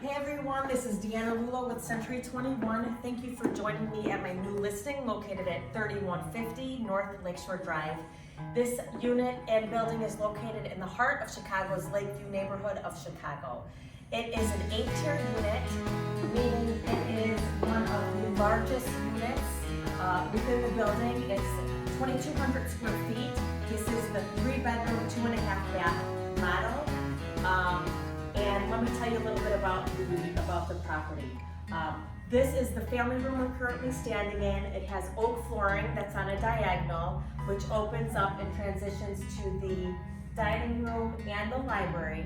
Hey everyone, this is Deanna Lula with Century 21. Thank you for joining me at my new listing located at 3150 North Lakeshore Drive. This unit and building is located in the heart of Chicago's Lakeview neighborhood of Chicago. It is an 8-tier unit, meaning it is one of the largest units within the building. It's 2,200 square feet. This is the 3-bedroom, 2.5-bath model. And let me tell you a little bit about the property. This is the family room we're currently standing in. It has oak flooring that's on a diagonal, which opens up and transitions to the dining room and the library.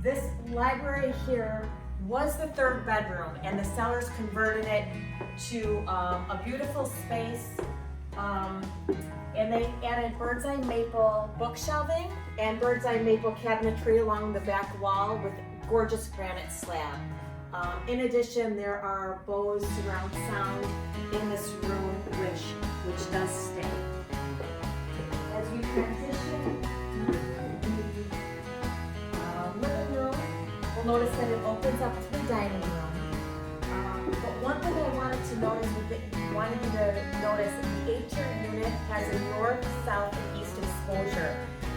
This library here was the 3rd bedroom, and the sellers converted it to a beautiful space. And they added bird's eye maple bookshelving and bird's eye maple cabinetry along the back wall with gorgeous granite slab. In addition, there are Bose surround sound in this room, which does stay. As we transition to the living room, we'll notice that it opens up to the dining room. But one thing I wanted you to notice, the 8-tier unit has a north, south, and east exposure,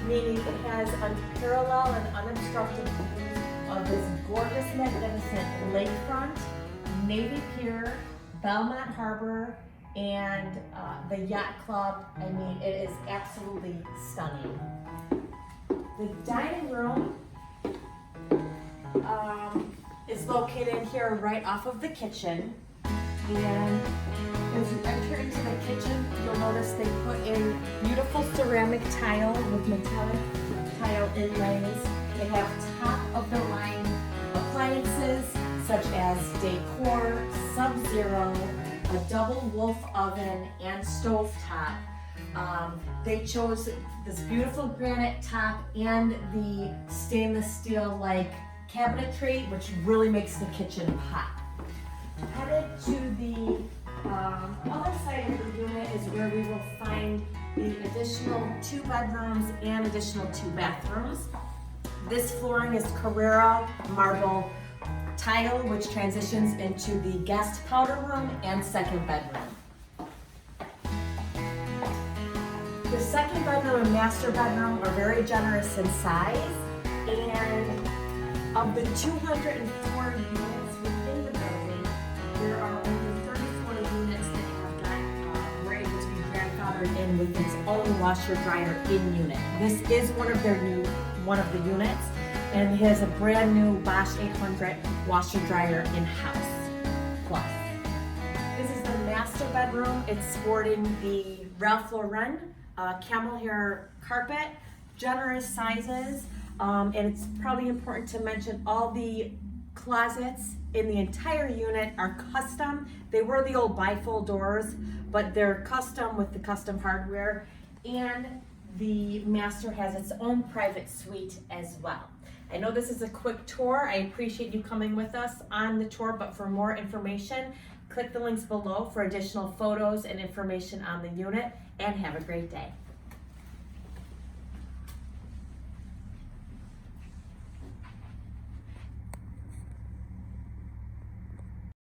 meaning it has unparalleled and unobstructed views of this gorgeous, magnificent lakefront, Navy Pier, Belmont Harbor, and the yacht club. I mean, it is absolutely stunning. The dining room is located here right off of the kitchen. And as you enter into the kitchen, you'll notice they put in beautiful ceramic tile with metallic tile inlays. They have top-of-the-line appliances such as Decor, Sub-Zero, a double wolf oven, and stovetop. They chose this beautiful granite top and the stainless steel-like cabinetry, which really makes the kitchen pop. Headed to the other side of the unit is where we will find the additional 2 bedrooms and additional 2 bathrooms. This flooring is Carrara marble tile, which transitions into the guest powder room and 2nd bedroom. The 2nd bedroom and master bedroom are very generous in size, and of the 204 units within the building, there are only 34 units that were able to be grandfathered in with its own washer dryer in unit. This is one of the units, and it has a brand new Bosch 800 washer dryer in-house plus. This is the master bedroom. It's sporting the Ralph Lauren camel hair carpet, generous sizes. And it's probably important to mention all the closets in the entire unit are custom. They were the old bifold doors, but they're custom with the custom hardware. And the master has its own private suite as well. I know this is a quick tour. I appreciate you coming with us on the tour, but for more information, click the links below for additional photos and information on the unit, and have a great day.